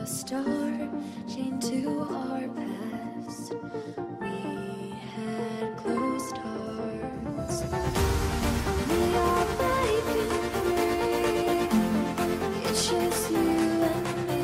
a star chained to our past. We had closed hearts. We are breaking free. It's just you and me.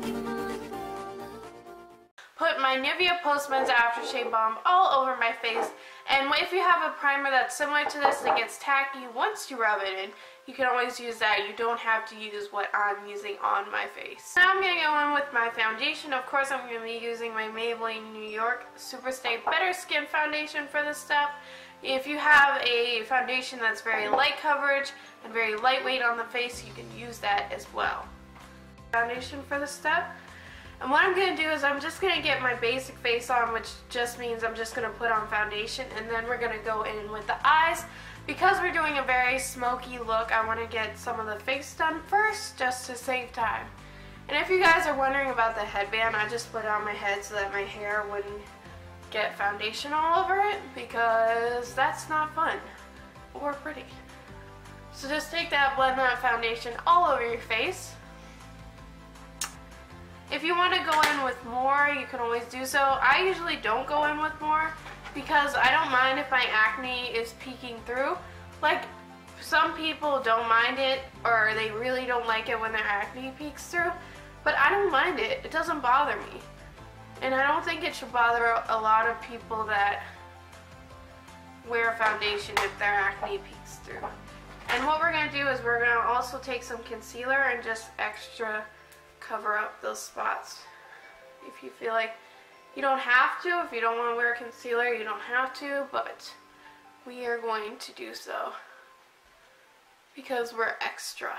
We might fall apart. Put my Nivea Postman's Aftershave Balm all over my face, and if you have a primer that's similar to this that gets tacky once you rub it in, you can always use that. You don't have to use what I'm using on my face. Now I'm going to go in with my foundation. Of course, I'm going to be using my Maybelline New York Super Stay Better Skin Foundation for this step. If you have a foundation that's very light coverage and very lightweight on the face, you can use that as well. Foundation for this step. And what I'm going to do is I'm just going to get my basic face on, which just means I'm just going to put on foundation, and then we're going to go in with the eyes. Because we're doing a very smoky look, I want to get some of the face done first, just to save time. And if you guys are wondering about the headband, I just put it on my head so that my hair wouldn't get foundation all over it, because that's not fun or pretty. So just take that, blend that foundation all over your face. If you want to go in with more, you can always do so. I usually don't go in with more because I don't mind if my acne is peeking through. Like, some people don't mind it, or they really don't like it when their acne peeks through, but I don't mind it. It doesn't bother me. And I don't think it should bother a lot of people that wear foundation if their acne peeks through. And what we're going to do is we're going to also take some concealer and just extra cover up those spots. If you feel like you don't have to, if you don't want to wear concealer, you don't have to, but we are going to do so because we're extra.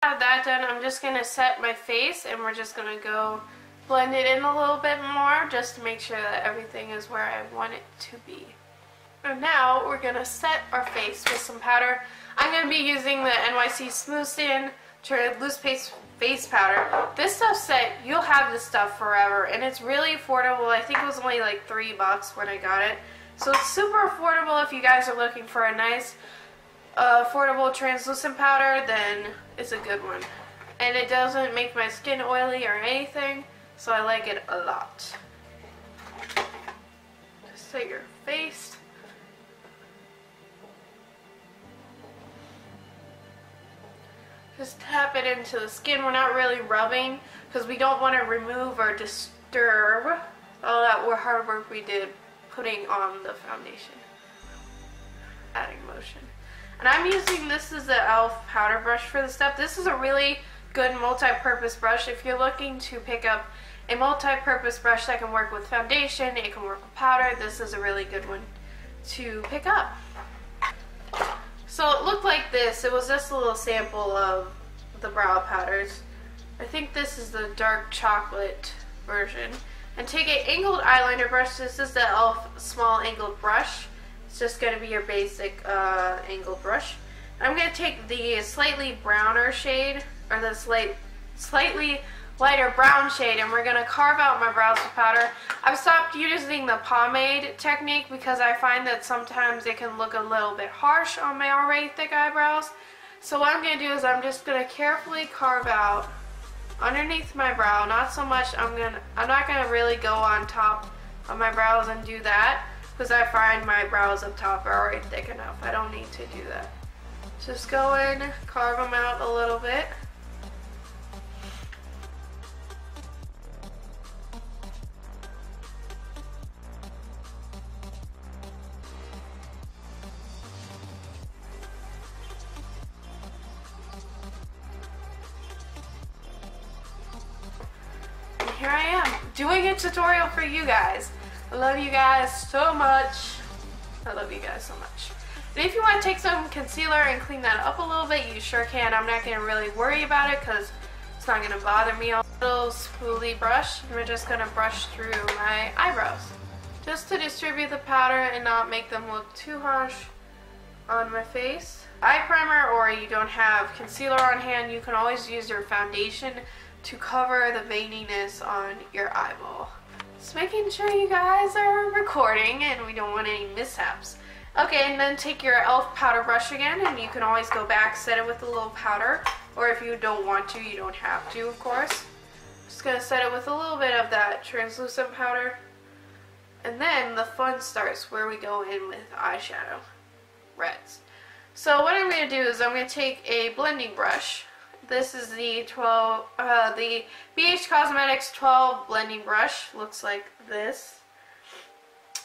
Have that done, I'm just going to set my face, and we're just going to go blend it in a little bit more just to make sure that everything is where I want it to be. And now we're going to set our face with some powder. I'm going to be using the NYC Smooth Skin Loose Face Powder. This stuff's set, you'll have this stuff forever, and it's really affordable. I think it was only like $3 when I got it. So it's super affordable. If you guys are looking for a nice, affordable translucent powder, then it's a good one. And it doesn't make my skin oily or anything, so I like it a lot. Just set your face. Just tap it into the skin. We're not really rubbing because we don't want to remove or disturb all that hard work we did putting on the foundation. Adding motion. And I'm using, this is the e.l.f. powder brush for the step. This is a really good multi-purpose brush. If you're looking to pick up a multi-purpose brush that can work with foundation, it can work with powder, this is a really good one to pick up. So it looked like this. It was just a little sample of the brow powders. I think this is the dark chocolate version. And take an angled eyeliner brush. This is the e.l.f. small angled brush. It's just going to be your basic angled brush. And I'm going to take the slightly browner shade, or the slightly lighter brown shade, and we're going to carve out my brows with powder. I've stopped using the pomade technique because I find that sometimes it can look a little bit harsh on my already thick eyebrows. So what I'm going to do is I'm just going to carefully carve out underneath my brow. Not so much, I'm not going to really go on top of my brows and do that because I find my brows up top are already thick enough. I don't need to do that. Just go in, carve them out a little bit. Here I am, doing a tutorial for you guys. I love you guys so much. I love you guys so much. And if you want to take some concealer and clean that up a little bit, you sure can. I'm not going to really worry about it because it's not going to bother me. A little spoolie brush, and we're just going to brush through my eyebrows. Just to distribute the powder and not make them look too harsh on my face. Eye primer, or you don't have concealer on hand, you can always use your foundation to cover the veininess on your eyeball. Just making sure you guys are recording and we don't want any mishaps. Okay, and then take your e.l.f. powder brush again, and you can always go back, set it with a little powder, or if you don't want to, you don't have to, of course. Just gonna set it with a little bit of that translucent powder. And then the fun starts where we go in with eyeshadow reds. So what I'm going to do is I'm going to take a blending brush. This is the BH Cosmetics 12 blending brush. Looks like this.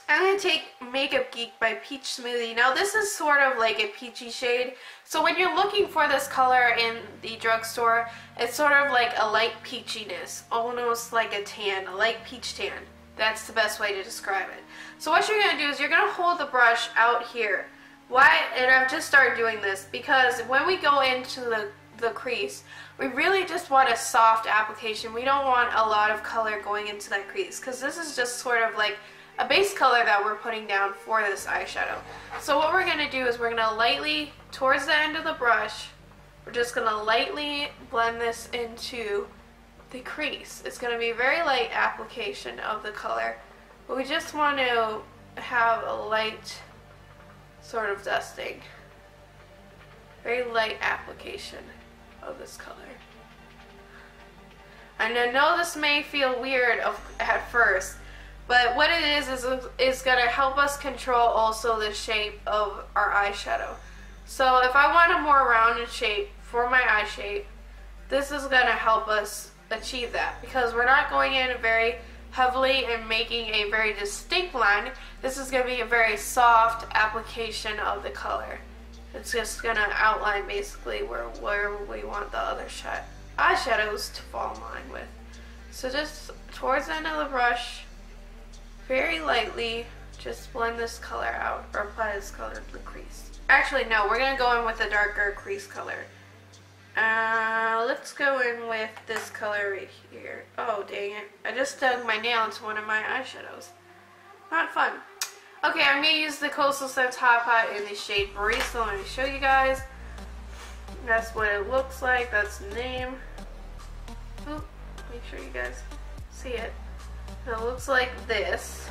I'm going to take Makeup Geek by Peach Smoothie. Now this is sort of like a peachy shade. So when you're looking for this color in the drugstore, it's sort of like a light peachiness. Almost like a tan, a light peach tan. That's the best way to describe it. So what you're going to do is you're going to hold the brush out here. Why? And I've just started doing this because when we go into the crease, we really just want a soft application. We don't want a lot of color going into that crease because this is just sort of like a base color that we're putting down for this eyeshadow. So what we're going to do is we're going to lightly, towards the end of the brush, we're just going to lightly blend this into the crease. It's going to be a very light application of the color, but we just want to have a light sort of dusting, very light application of this color. And I know this may feel weird at first, but what it is going to help us control also the shape of our eyeshadow. So if I want a more rounded shape for my eye shape, this is going to help us achieve that, because we're not going in very heavily and making a very distinct line. This is going to be a very soft application of the color. It's just going to outline basically where we want the other eyeshadows to fall in line with. So just towards the end of the brush, very lightly just blend this color out, or apply this color to the crease. Actually no, we're going to go in with a darker crease color. Let's go in with this color right here. Oh, dang it. I just dug my nail into one of my eyeshadows. Not fun. Okay, I'm going to use the Coastal Scents Hot Pot in the shade Barista. Let me show you guys. That's what it looks like. That's the name. Oop, make sure you guys see it. It looks like this.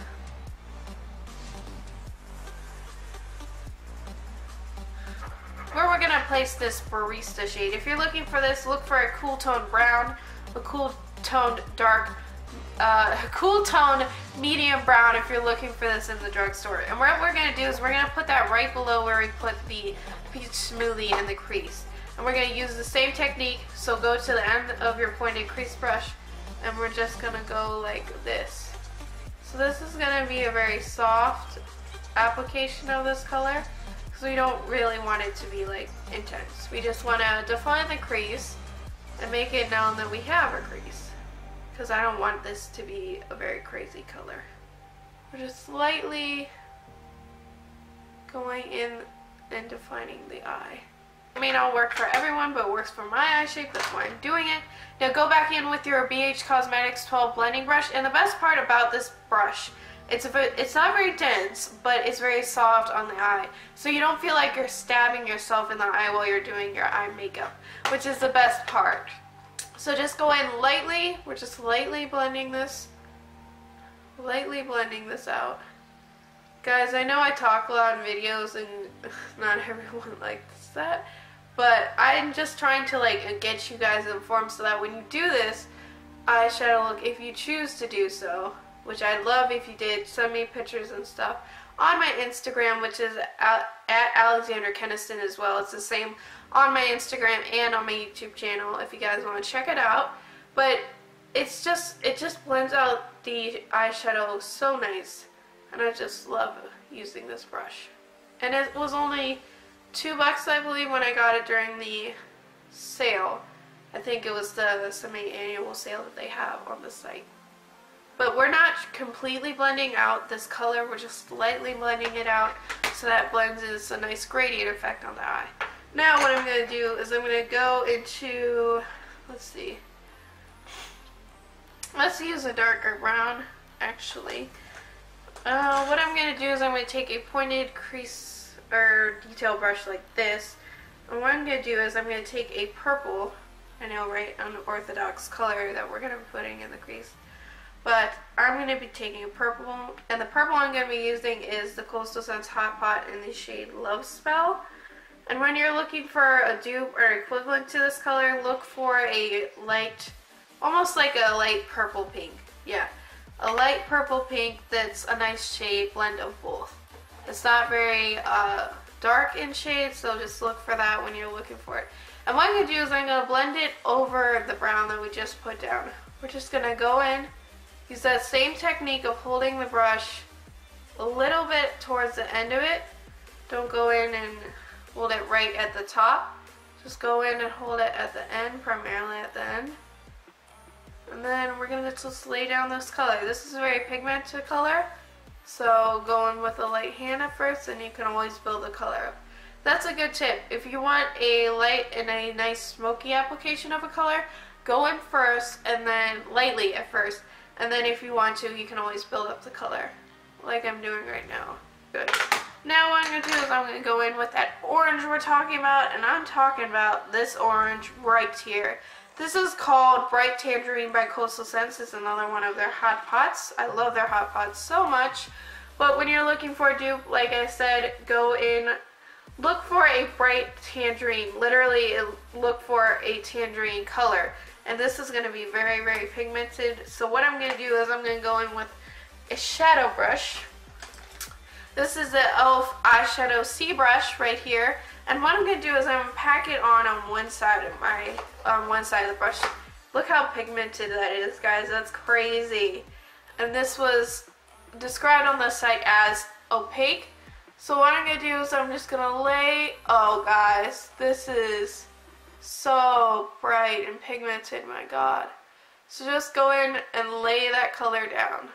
Where we're going to place this Barista shade. If you're looking for this, look for a cool toned brown, a cool toned dark, cool toned medium brown if you're looking for this in the drugstore. And what we're going to do is we're going to put that right below where we put the Peach Smoothie in the crease. And we're going to use the same technique, so go to the end of your pointed crease brush, and we're just going to go like this. So this is going to be a very soft application of this color. So we don't really want it to be like intense. We just want to define the crease and make it known that we have a crease, because I don't want this to be a very crazy color. We're just slightly going in and defining the eye. It may not work for everyone, but it works for my eye shape. That's why I'm doing it. Now go back in with your BH Cosmetics 12 blending brush, and the best part about this brush, it's not very dense, but it's very soft on the eye. So you don't feel like you're stabbing yourself in the eye while you're doing your eye makeup, which is the best part. So just go in lightly. We're just lightly blending this out. Guys, I know I talk a lot in videos and not everyone likes that, but I'm just trying to like get you guys informed so that when you do this eyeshadow look, if you choose to do so, which I'd love if you did, send me pictures and stuff on my Instagram, which is at Alexander Keniston as well. It's the same on my Instagram and on my YouTube channel if you guys want to check it out. But it just blends out the eyeshadow so nice, and I just love using this brush. And it was only $2, I believe, when I got it during the sale. I think it was the semi-annual sale that they have on the site. But we're not completely blending out this color, we're just lightly blending it out so that it blends in a nice gradient effect on the eye. Now what I'm going to do is I'm going to go into, let's use a darker brown actually. What I'm going to do is I'm going to take a pointed crease or detail brush like this, and what I'm going to do is I'm going to take a purple, I know, right, unorthodox color that we're going to be putting in the crease. But I'm going to be taking a purple, and the purple I'm going to be using is the Coastal Scents Hot Pot in the shade Love Spell. And when you're looking for a dupe or equivalent to this color, look for a light, almost like a light purple pink. Yeah, a light purple pink that's a nice shade blend of both. It's not very dark in shade, so just look for that when you're looking for it. And what I'm going to do is I'm going to blend it over the brown that we just put down. We're just going to go in, use that same technique of holding the brush a little bit towards the end of it. Don't go in and hold it right at the top. Just go in and hold it at the end, primarily at the end. And then we're going to just lay down this color. This is a very pigmented color, so go in with a light hand at first, and you can always build the color up. That's a good tip. If you want a light and a nice smoky application of a color, go in first and then lightly at first. And then if you want to, you can always build up the color like I'm doing right now. Good. Now what I'm going to do is I'm going to go in with that orange we're talking about, and I'm talking about this orange right here. This is called Bright Tangerine by Coastal Scents. It's another one of their hot pots. I love their hot pots so much. But when you're looking for a dupe, like I said, go in, look for a bright tangerine. Literally look for a tangerine color. And this is going to be very, very pigmented. So what I'm going to do is I'm going to go in with a shadow brush. This is the e.l.f. eyeshadow C brush right here. And what I'm going to do is I'm going to pack it on one side of the brush. Look how pigmented that is, guys. That's crazy. And this was described on the site as opaque. So what I'm going to do is I'm just going to lay, oh guys, this is so bright and pigmented, my god. So just go in and lay that color down.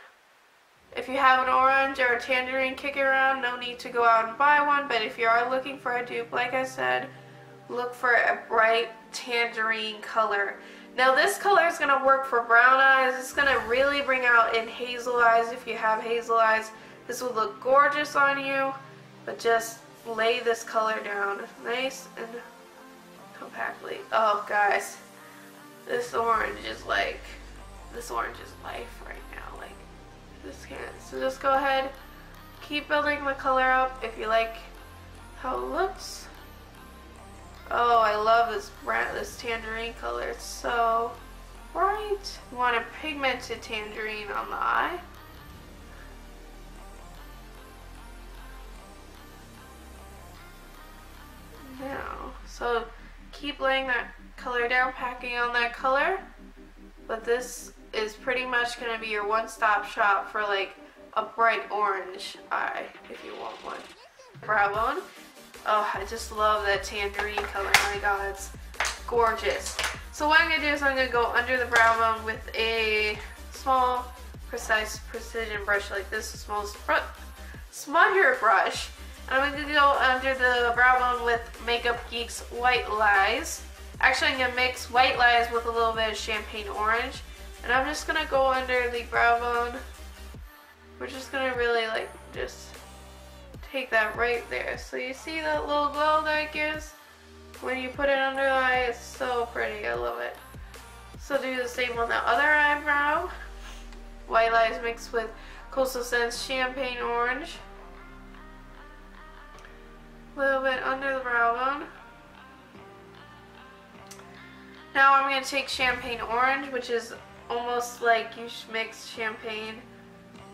If you have an orange or a tangerine kicking around, no need to go out and buy one, but if you are looking for a dupe, like I said, look for a bright tangerine color. Now this color is going to work for brown eyes. It's going to really bring out in hazel eyes. If you have hazel eyes, this will look gorgeous on you, but just lay this color down nice and compactly. Oh guys, this orange is life right now. Like, this can't. So just go ahead, keep building the color up if you like how it looks. Oh, I love this tangerine color. It's so bright. You want a pigmented tangerine on the eye. Now, so keep laying that color down, packing on that color. But this is pretty much going to be your one-stop shop for like a bright orange eye if you want one. Brow bone. Oh, I just love that tangerine color. My god, it's gorgeous. So what I'm going to do is I'm going to go under the brow bone with a small, precise precision brush like this, a small smudger brush. And I'm going to go under the brow bone with Makeup Geek's White Lies. Actually, I'm going to mix White Lies with a little bit of Champagne Orange. And I'm just going to go under the brow bone. We're just going to really like just take that right there. So you see that little glow that it gives? When you put it under the eye, it's so pretty. I love it. So do the same on the other eyebrow. White Lies mixed with Coastal Scents Champagne Orange. A little bit under the brow bone. Now I'm going to take Champagne Orange, which is almost like you mix champagne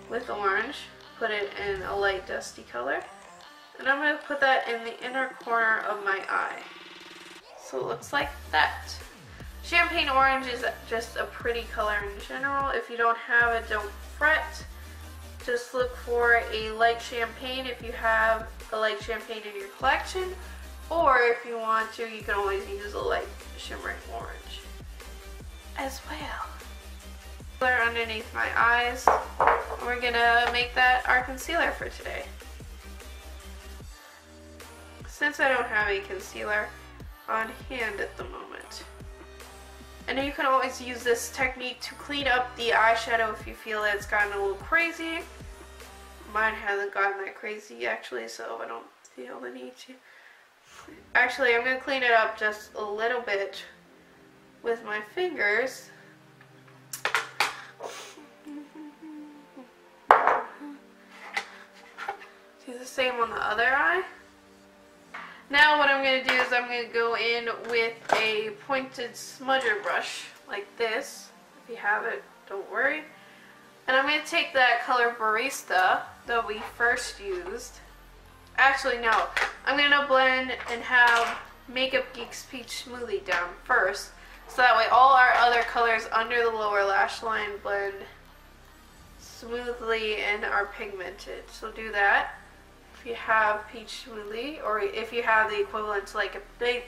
with orange. Put it in a light dusty color. And I'm going to put that in the inner corner of my eye. So it looks like that. Champagne Orange is just a pretty color in general. If you don't have it, don't fret. Just look for a light champagne if you have a light champagne in your collection. Or if you want to, you can always use a light shimmering orange as well. Color underneath my eyes. We're gonna make that our concealer for today. Since I don't have a concealer on hand at the moment. And you can always use this technique to clean up the eyeshadow if you feel that it's gotten a little crazy. Mine hasn't gotten that crazy actually, so I don't feel the need to. Actually, I'm going to clean it up just a little bit with my fingers. Do the same on the other eye. Now what I'm going to do is I'm going to go in with a pointed smudger brush like this. If you have it, don't worry. And I'm going to take that color Barista that we first used. Actually, no. I'm going to blend and have Makeup Geek's Peach Smoothie down first. So that way all our other colors under the lower lash line blend smoothly and are pigmented. So do that if you have Peach Smoothie, or if you have the equivalent to like a big,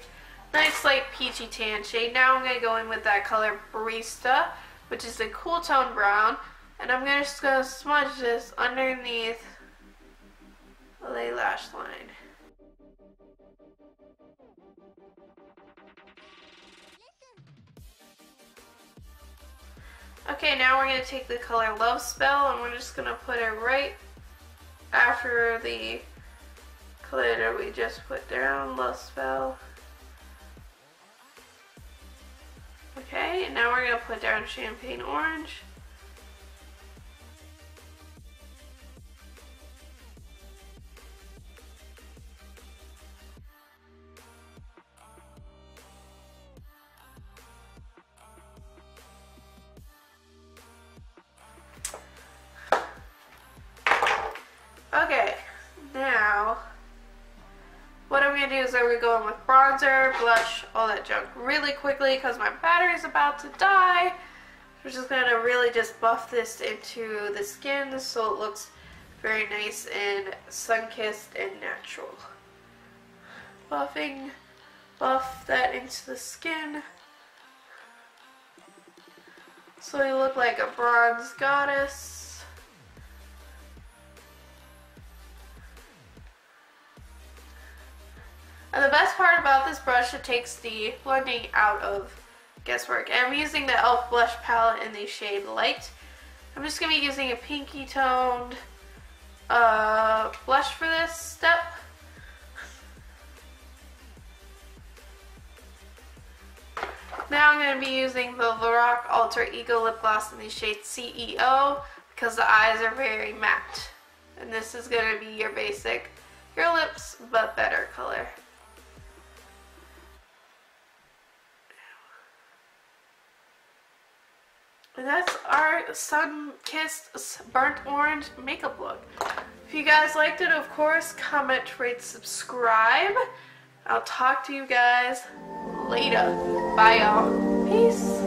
nice like peachy tan shade. Now I'm going to go in with that color Barista, which is a cool tone brown. And I'm just going to smudge this underneath the lash line. Okay, now we're going to take the color Love Spell and we're just going to put it right after the color that we just put down, Love Spell. Okay, and now we're going to put down Champagne Orange. Okay, now what I'm going to do is I'm going to go in with bronzer, blush, all that junk really quickly because my battery's about to die. We're just going to really just buff this into the skin so it looks very nice and sun-kissed and natural. Buff that into the skin so you look like a bronze goddess. And the best part about this brush, it takes the blending out of guesswork. And I'm using the e.l.f. blush palette in the shade Light. I'm just going to be using a pinky toned blush for this step. Now I'm going to be using the Lorac Alter Ego lip gloss in the shade CEO because the eyes are very matte. And this is going to be your basic, your lips, but better color. And that's our sun-kissed burnt orange makeup look. If you guys liked it, of course, comment, rate, subscribe. I'll talk to you guys later. Bye, y'all. Peace.